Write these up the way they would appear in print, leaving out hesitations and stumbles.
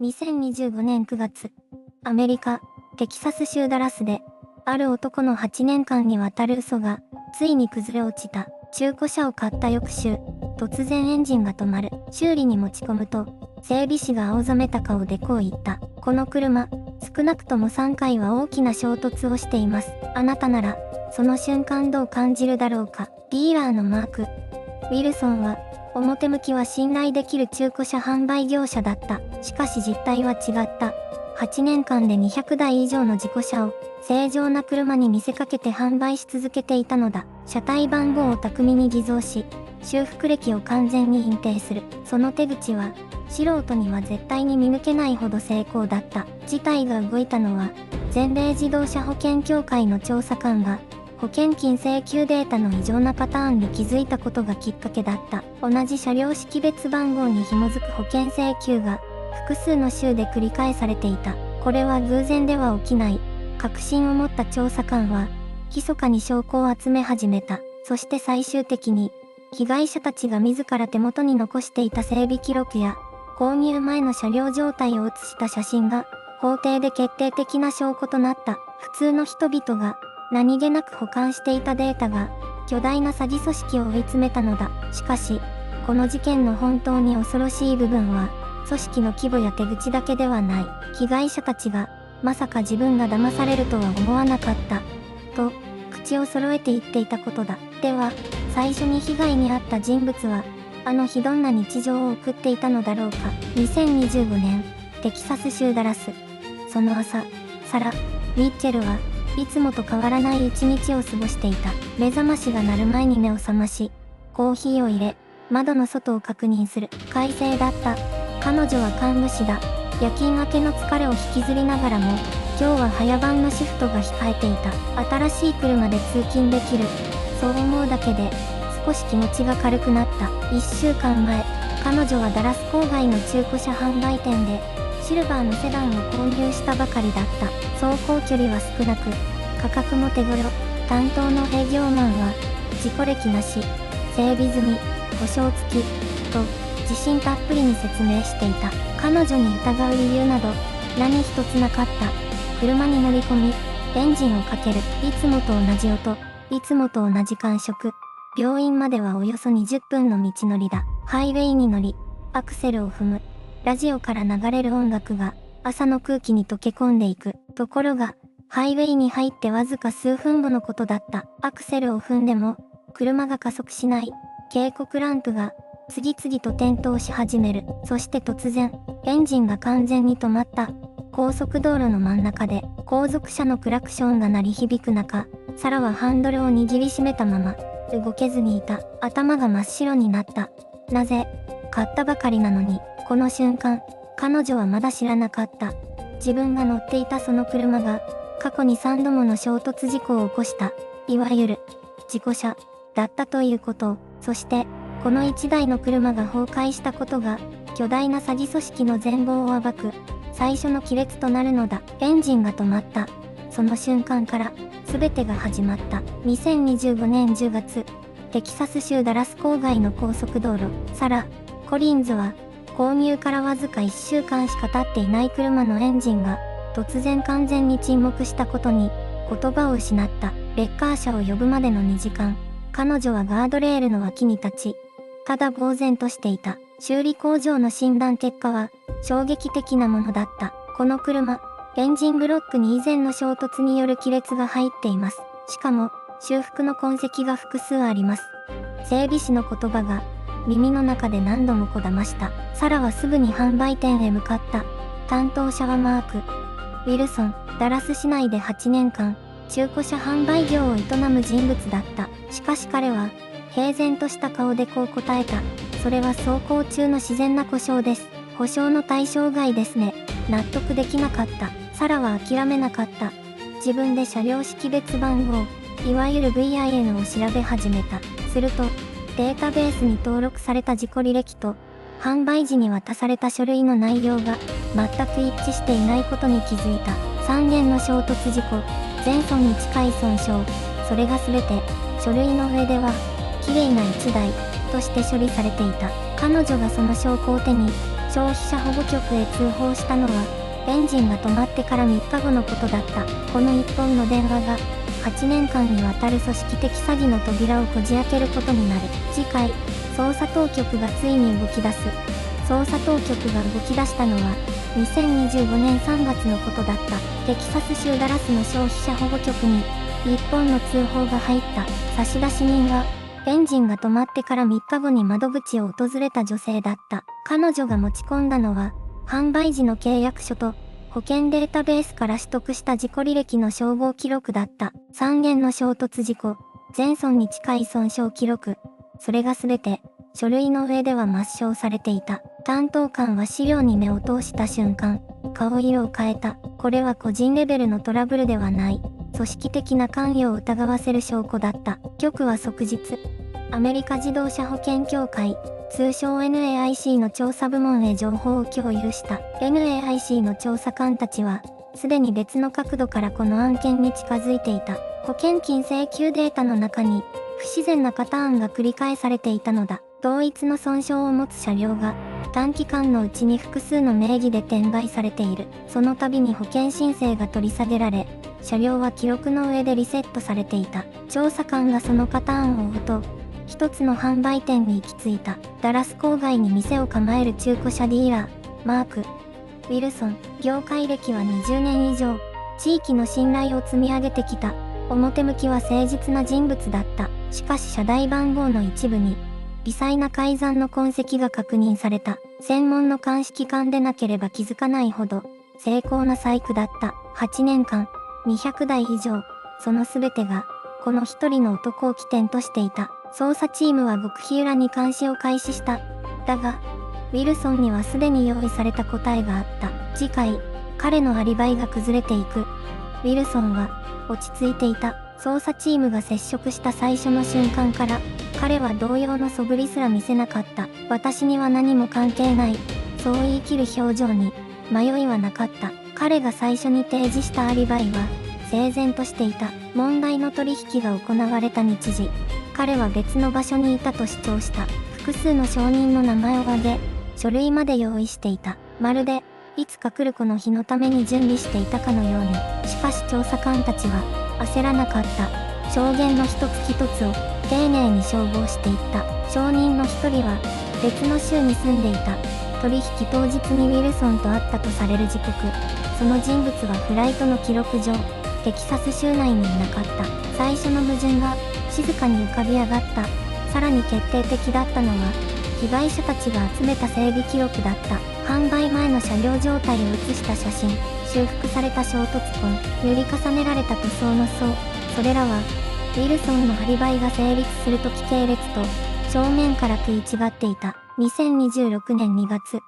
2025年9月、アメリカ、テキサス州ダラスで、ある男の8年間にわたる嘘が、ついに崩れ落ちた。中古車を買った翌週、突然エンジンが止まる。修理に持ち込むと、整備士が青ざめた顔でこう言った。この車、少なくとも3回は大きな衝突をしています。あなたなら、その瞬間どう感じるだろうか。ディーラーのマーク。ウィルソンは、表向きは信頼できる中古車販売業者だった。しかし実態は違った。8年間で200台以上の事故車を正常な車に見せかけて販売し続けていたのだ。車体番号を巧みに偽造し、修復歴を完全に隠蔽する。その手口は、素人には絶対に見抜けないほど成功だった。事態が動いたのは、全米自動車保険協会の調査官が、保険金請求データの異常なパターンに気づいたことがきっかけだった。同じ車両識別番号に紐づく保険請求が、複数の州で繰り返されていた。これは偶然では起きない。確信を持った調査官は、密かに証拠を集め始めた。そして最終的に、被害者たちが自ら手元に残していた整備記録や、購入前の車両状態を写した写真が、法廷で決定的な証拠となった。普通の人々が、何気なく保管していたデータが、巨大な詐欺組織を追い詰めたのだ。しかし、この事件の本当に恐ろしい部分は、組織の規模や手口だけではない。被害者たちが、まさか自分が騙されるとは思わなかった。と、口を揃えて言っていたことだ。では、最初に被害に遭った人物は、あの日どんな日常を送っていたのだろうか。2025年、テキサス州ダラス。その朝、サラ・ミッチェルはいつもと変わらない一日を過ごしていた。目覚ましが鳴る前に目を覚まし、コーヒーを入れ、窓の外を確認する。快晴だった。彼女は看護師だ。夜勤明けの疲れを引きずりながらも、今日は早番のシフトが控えていた。新しい車で通勤できる。そう思うだけで、少し気持ちが軽くなった。1週間前、彼女はダラス郊外の中古車販売店で、シルバーのセダンを購入したばかりだった。走行距離は少なく、価格も手頃。担当の営業マンは、事故歴なし、整備済み、保証付き、と、自信たっぷりに説明していた。彼女に疑う理由など、何一つなかった。車に乗り込み、エンジンをかける。いつもと同じ音、いつもと同じ感触。病院まではおよそ20分の道のりだ。ハイウェイに乗り、アクセルを踏む。ラジオから流れる音楽が、朝の空気に溶け込んでいく。ところが、ハイウェイに入ってわずか数分後のことだった。アクセルを踏んでも、車が加速しない。警告ランプが、次々と点灯し始める。そして突然、エンジンが完全に止まった。高速道路の真ん中で、後続車のクラクションが鳴り響く中、サラはハンドルを握りしめたまま、動けずにいた。頭が真っ白になった。なぜ、買ったばかりなのに、この瞬間、彼女はまだ知らなかった。自分が乗っていたその車が、過去に3度もの衝突事故を起こした、いわゆる、事故車、だったということを、そして、この1台の車が崩壊したことが、巨大な詐欺組織の全貌を暴く、最初の亀裂となるのだ。エンジンが止まった。その瞬間から、全てが始まった。2025年10月、テキサス州ダラス郊外の高速道路、サラ・コリンズは、購入からわずか1週間しか経っていない車のエンジンが、突然完全に沈黙したことに、言葉を失った。レッカー車を呼ぶまでの2時間、彼女はガードレールの脇に立ち、ただ呆然としていた。修理工場の診断結果は、衝撃的なものだった。この車、エンジンブロックに以前の衝突による亀裂が入っています。しかも、修復の痕跡が複数あります。整備士の言葉が、耳の中で何度もこだました。サラはすぐに販売店へ向かった。担当者はマーク・ウィルソン、ダラス市内で8年間、中古車販売業を営む人物だった。しかし彼は、平然とした顔でこう答えた。それは走行中の自然な故障です。保証の対象外ですね。納得できなかった。サラは諦めなかった。自分で車両識別番号、いわゆる VIN を調べ始めた。すると、データベースに登録された事故履歴と、販売時に渡された書類の内容が全く一致していないことに気づいた。3件の衝突事故、全損に近い損傷、それが全て、書類の上では、綺麗な1台、として処理されていた。彼女がその証拠を手に、消費者保護局へ通報したのは、エンジンが止まってから3日後のことだった。この1本の電話が、8年間にわたる組織的詐欺の扉をこじ開けることになる。次回、捜査当局がついに動き出す。捜査当局が動き出したのは、2025年3月のことだった。テキサス州ダラスの消費者保護局に、1本の通報が入った。差出人は、エンジンが止まってから3日後に窓口を訪れた女性だった。彼女が持ち込んだのは、販売時の契約書と、保険データベースから取得した事故履歴の照合記録だった。3件の衝突事故、全損に近い損傷記録。それがすべて、書類の上では抹消されていた。担当官は資料に目を通した瞬間、顔色を変えた。これは個人レベルのトラブルではない。組織的な関与を疑わせる証拠だった。局は即日、アメリカ自動車保険協会、通称 NAIC の調査部門へ情報を共有した。NAIC の調査官たちは、すでに別の角度からこの案件に近づいていた。保険金請求データの中に、不自然なパターンが繰り返されていたのだ。同一の損傷を持つ車両が、短期間のうちに複数の名義で転売されている。その度に保険申請が取り下げられ、車両は記録の上でリセットされていた。調査官がそのパターンを追うと、一つの販売店に行き着いた。ダラス郊外に店を構える中古車ディーラー、マーク・ウィルソン。業界歴は20年以上。地域の信頼を積み上げてきた。表向きは誠実な人物だった。しかし車台番号の一部に、微細な改ざんの痕跡が確認された。専門の鑑識官でなければ気づかないほど、精巧な細工だった。8年間、200台以上、その全てが、この一人の男を起点としていた。捜査チームは極秘裏に監視を開始した。だが、ウィルソンにはすでに用意された答えがあった。次回、彼のアリバイが崩れていく。ウィルソンは、落ち着いていた。捜査チームが接触した最初の瞬間から、彼は動揺の素振りすら見せなかった。私には何も関係ない。そう言い切る表情に、迷いはなかった。彼が最初に提示したアリバイは、整然としていた。問題の取引が行われた日時、彼は別の場所にいたと主張した。複数の証人の名前を挙げ、書類まで用意していた。まるで、いつか来るこの日のために準備していたかのように。しかし調査官たちは、焦らなかった。証言の一つ一つを、丁寧に照合していった。証人の一人は、別の州に住んでいた。取引当日にウィルソンと会ったとされる時刻。その人物はフライトの記録上、テキサス州内にいなかった。最初の矛盾が、静かに浮かび上がった。さらに決定的だったのは、被害者たちが集めた整備記録だった。販売前の車両状態を写した写真、修復された衝突痕、塗り重ねられた塗装の層。それらは、ウィルソンのアリバイが成立する時系列と、正面から食い違っていた。2026年2月、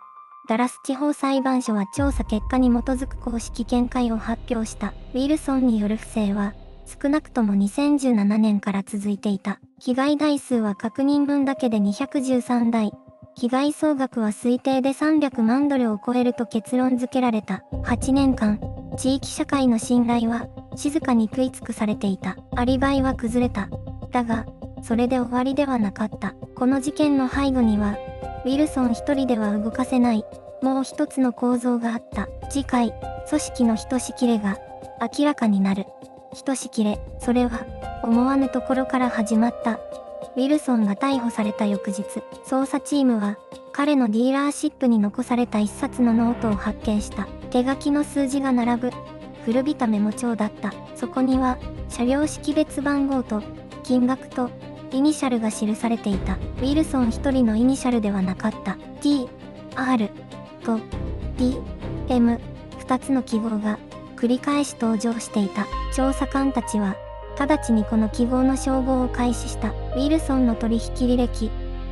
ダラス地方裁判所は調査結果に基づく公式見解を発表した。ウィルソンによる不正は、少なくとも2017年から続いていた。被害台数は確認分だけで213台。被害総額は推定で300万ドルを超えると結論付けられた。8年間、地域社会の信頼は静かに食い尽くされていた。アリバイは崩れた。だが、それで終わりではなかった。この事件の背後には、ウィルソン一人では動かせない、もう一つの構造があった。次回、組織のひとしきれが明らかになる。ひとしきれ、それは思わぬところから始まった。ウィルソンが逮捕された翌日、捜査チームは彼のディーラーシップに残された一冊のノートを発見した。手書きの数字が並ぶ古びたメモ帳だった。そこには車両識別番号と金額とイニシャルが記されていた。ウィルソン一人のイニシャルではなかった。T、R と D、M、2つの記号が繰り返し登場していた。調査官たちは直ちにこの記号の照合を開始した。ウィルソンの取引履歴、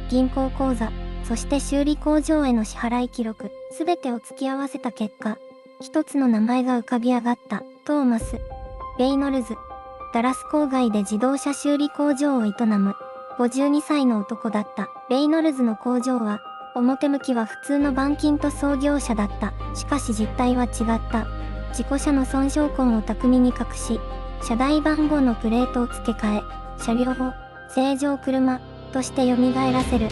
銀行口座、そして修理工場への支払い記録、すべてを突き合わせた結果、一つの名前が浮かび上がった。トーマス・レイノルズ。ダラス郊外で自動車修理工場を営む52歳の男だった。レイノルズの工場は、表向きは普通の板金塗装業者だった。しかし実態は違った。事故車の損傷痕を巧みに隠し、車台番号のプレートを付け替え、車両を正常車として蘇らせる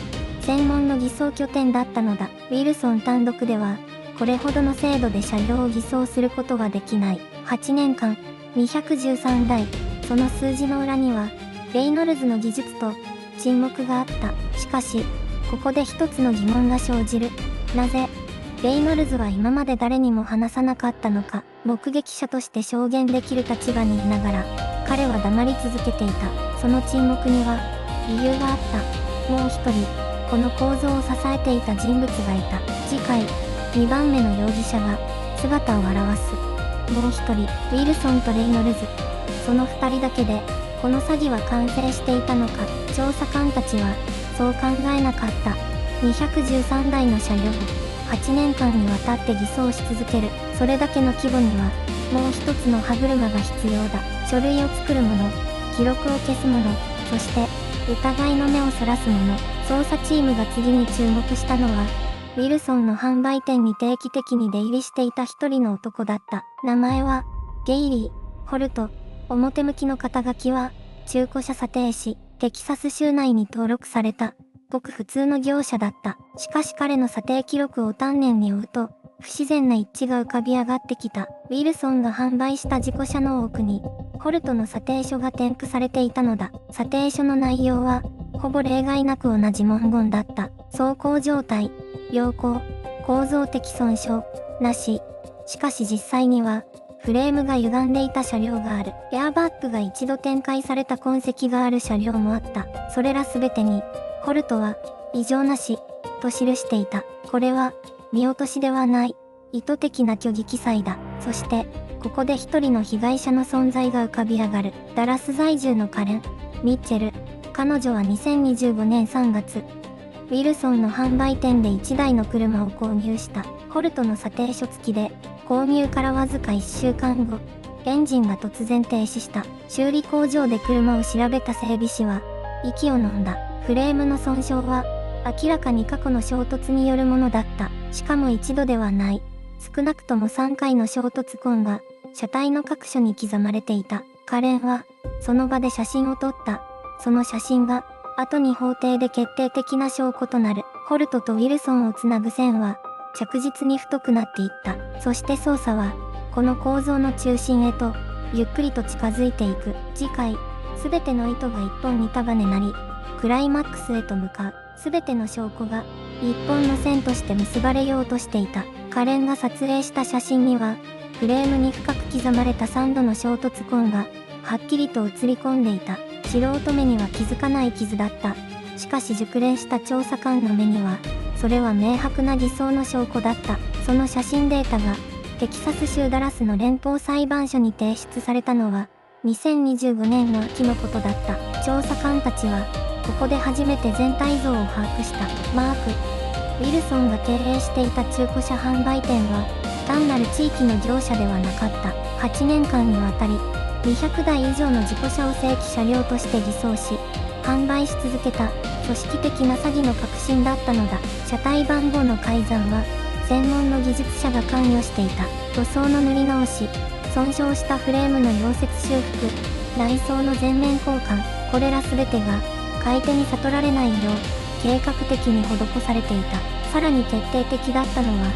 専門の偽装拠点だったのだ。ウィルソン単独では、これほどの精度で車両を偽装することができない。8年間、213台。その数字の裏には、レイノルズの技術と沈黙があった。しかし、ここで一つの疑問が生じる。なぜ、レイノルズは今まで誰にも話さなかったのか。目撃者として証言できる立場にいながら、彼は黙り続けていた。その沈黙には、理由があった。もう一人、この構造を支えていた人物がいた。次回、2番目の容疑者が姿を現す。もう一人、ウィルソンとレイノルズ。その二人だけで、この詐欺は完成していたのか。調査官たちは、そう考えなかった。213台の車両を8年間にわたって偽装し続ける。それだけの規模には、もう一つの歯車が必要だ。書類を作る者、記録を消す者、そして、疑いの目をそらす者。捜査チームが次に注目したのは、ウィルソンの販売店に定期的に出入りしていた一人の男だった。名前は、ゲイリー・ホルト。表向きの肩書きは、中古車査定士、テキサス州内に登録された、ごく普通の業者だった。しかし彼の査定記録を丹念に追うと、不自然な一致が浮かび上がってきた。ウィルソンが販売した事故車の多くに、ホルトの査定書が添付されていたのだ。査定書の内容は、ほぼ例外なく同じ文言だった。走行状態、良好、構造的損傷、なし。しかし実際には、フレームが歪んでいた車両がある。エアバッグが一度展開された痕跡がある車両もあった。それらすべてに、ホルトは、異常なし、と記していた。これは、見落としではない。意図的な虚偽記載だ。そして、ここで一人の被害者の存在が浮かび上がる。ダラス在住のカレン・ミッチェル。彼女は2025年3月、ウィルソンの販売店で1台の車を購入した。ホルトの査定書付きで、購入からわずか1週間後、エンジンが突然停止した。修理工場で車を調べた整備士は、息を飲んだ。フレームの損傷は、明らかに過去の衝突によるものだった。しかも一度ではない。少なくとも3回の衝突痕が、車体の各所に刻まれていた。カレンは、その場で写真を撮った。その写真が、後に法廷で決定的な証拠となる。ホルトとウィルソンをつなぐ線は、着実に太くなっていった。そして捜査は、この構造の中心へと、ゆっくりと近づいていく。次回、すべての糸が一本に束ねなり、クライマックスへと向かう。すべての証拠が、一本の線として結ばれようとしていた。カレンが撮影した写真には、フレームに深く刻まれた3度の衝突痕が、はっきりと映り込んでいた。素人目には気づかない傷だった。しかし熟練した調査官の目には、それは明白な偽装の証拠だった。その写真データが、テキサス州ダラスの連邦裁判所に提出されたのは、2025年の秋のことだった。調査官たちは、ここで初めて全体像を把握した。マーク・ウィルソンが経営していた中古車販売店は、単なる地域の業者ではなかった。8年間にわたり、200台以上の事故車を正規車両として偽装し、販売し続けた、組織的な詐欺の核心だったのだ。車体番号の改ざんは、専門の技術者が関与していた。塗装の塗り直し、損傷したフレームの溶接修復、内装の全面交換、これらすべてが、買い手に悟られないよう、計画的に施されていた。さらに決定的だったのは、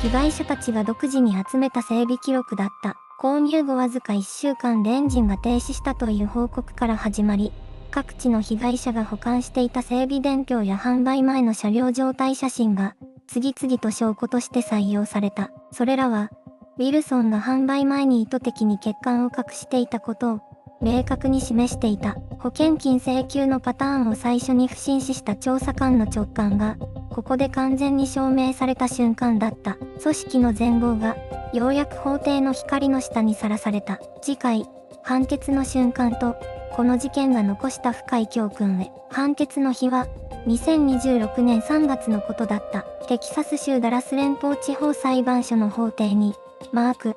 被害者たちが独自に集めた整備記録だった。購入後わずか1週間でエンジンが停止したという報告から始まり、各地の被害者が保管していた整備伝票や販売前の車両状態写真が、次々と証拠として採用された。それらは、ウィルソンが販売前に意図的に欠陥を隠していたことを、明確に示していた。保険金請求のパターンを最初に不審視した調査官の直感が、ここで完全に証明された瞬間だった。組織の全貌が、ようやく法廷の光の下にさらされた。次回、判決の瞬間と、この事件が残した深い教訓へ。判決の日は、2026年3月のことだった。テキサス州ダラス連邦地方裁判所の法廷に、マーク・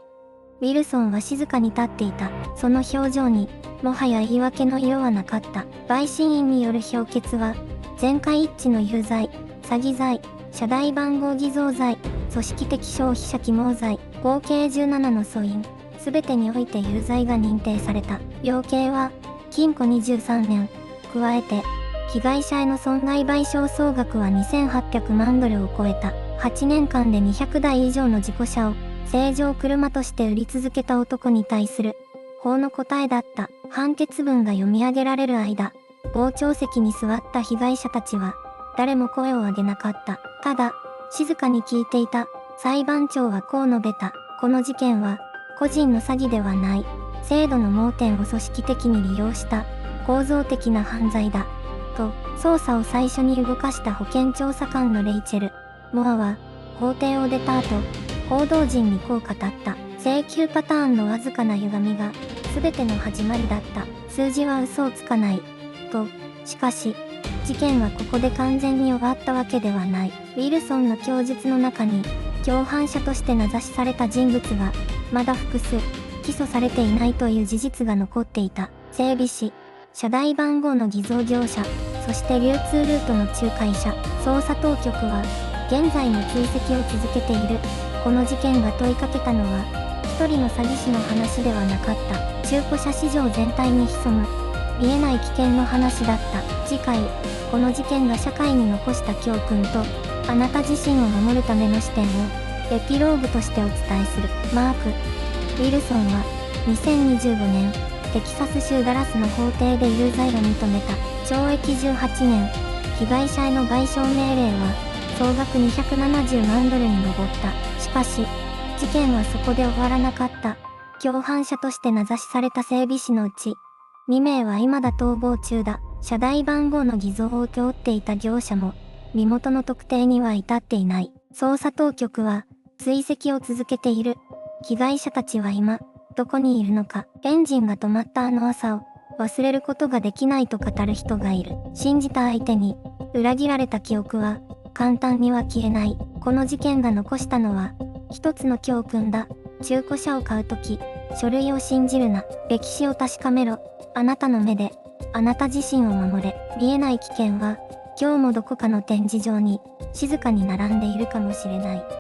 ウィルソンは静かに立っていた。その表情に、もはや言い訳の色はなかった。陪審員による評決は、全会一致の有罪、詐欺罪、社代番号偽造罪、組織的消費者欺罔罪、合計17の訴因、すべてにおいて有罪が認定された。量刑は、禁錮23年。加えて、被害者への損害賠償総額は2800万ドルを超えた。8年間で200台以上の事故車を正常車として売り続けた男に対する法の答えだった。判決文が読み上げられる間、傍聴席に座った被害者たちは誰も声を上げなかった。ただ、静かに聞いていた。裁判長はこう述べた。この事件は個人の詐欺ではない。制度の盲点を組織的に利用した構造的な犯罪だ。と、捜査を最初に動かした保健調査官のレイチェル・モアは、法廷を出た後、報道陣にこう語った。請求パターンのわずかな歪みが、全ての始まりだった。数字は嘘をつかない。と、しかし、事件はここで完全に終わったわけではない。ウィルソンの供述の中に、共犯者として名指しされた人物が、まだ複数、起訴されていないという事実が残っていた。整備士、車台番号の偽造業者、そして流通ルートの仲介者、捜査当局は、現在も追跡を続けている。この事件が問いかけたのは、一人の詐欺師の話ではなかった。中古車市場全体に潜む、見えない危険の話だった。次回、この事件が社会に残した教訓と、あなた自身を守るための視点を、エピローグとしてお伝えする。マーク・ウィルソンは、2025年、テキサス州ダラスの法廷で有罪を認めた。懲役18年。被害者への賠償命令は、総額270万ドルに上った。しかし、事件はそこで終わらなかった。共犯者として名指しされた整備士のうち、2名は未だ逃亡中だ。車台番号の偽造を請け負っていた業者も、身元の特定には至っていない。捜査当局は、追跡を続けている。被害者たちは今、どこにいるのか。エンジンが止まったあの朝を忘れることができないと語る人がいる。信じた相手に裏切られた記憶は簡単には消えない。この事件が残したのは一つの教訓だ。中古車を買うとき、書類を信じるな。歴史を確かめろ。あなたの目であなた自身を守れ。見えない危険は今日もどこかの展示場に静かに並んでいるかもしれない。